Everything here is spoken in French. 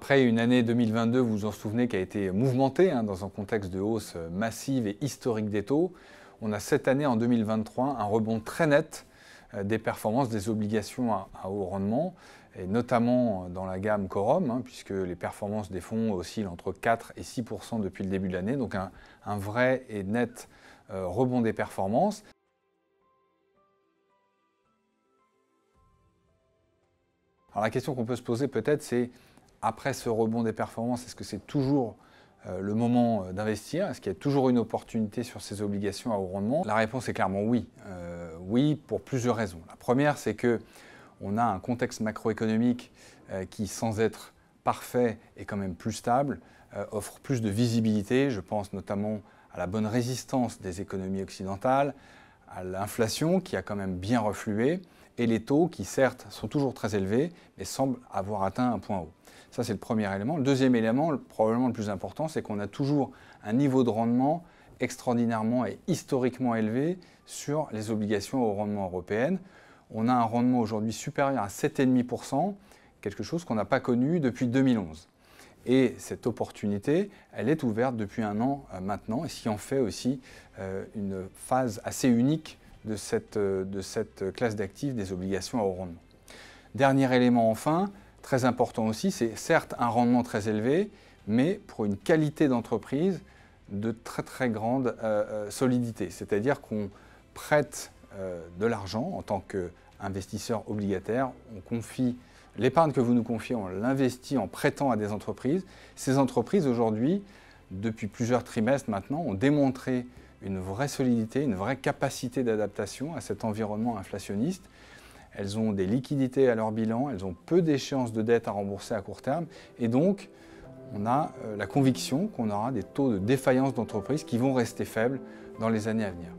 Après une année 2022, vous vous en souvenez, qui a été mouvementée dans un contexte de hausse massive et historique des taux, on a cette année, en 2023, un rebond très net des performances des obligations à haut rendement, et notamment dans la gamme Quorum, puisque les performances des fonds oscillent entre 4 et 6% depuis le début de l'année, donc un vrai et net rebond des performances. Alors la question qu'on peut se poser peut-être, c'est après ce rebond des performances, est-ce que c'est toujours le moment d'investir? Est-ce qu'il y a toujours une opportunité sur ces obligations à haut rendement? La réponse est clairement oui. Oui, pour plusieurs raisons. La première, c'est qu'on a un contexte macroéconomique qui, sans être parfait, est quand même plus stable, offre plus de visibilité. Je pense notamment à la bonne résistance des économies occidentales, à l'inflation qui a quand même bien reflué, et les taux qui, certes, sont toujours très élevés, mais semblent avoir atteint un point haut. Ça, c'est le premier élément. Le deuxième élément, probablement le plus important, c'est qu'on a toujours un niveau de rendement extraordinairement et historiquement élevé sur les obligations au rendement européennes. On a un rendement aujourd'hui supérieur à 7,5%, quelque chose qu'on n'a pas connu depuis 2011. Et cette opportunité, elle est ouverte depuis un an maintenant, et ce qui en fait aussi une phase assez unique de cette classe d'actifs des obligations à haut rendement. Dernier élément enfin, très important aussi, c'est certes un rendement très élevé, mais pour une qualité d'entreprise de très très grande solidité. C'est-à-dire qu'on prête de l'argent en tant qu'investisseur obligataire, on confie l'épargne que vous nous confiez, on l'investit en prêtant à des entreprises. Ces entreprises aujourd'hui, depuis plusieurs trimestres maintenant, ont démontré une vraie solidité, une vraie capacité d'adaptation à cet environnement inflationniste. Elles ont des liquidités à leur bilan, elles ont peu d'échéances de dette à rembourser à court terme, et donc on a la conviction qu'on aura des taux de défaillance d'entreprise qui vont rester faibles dans les années à venir.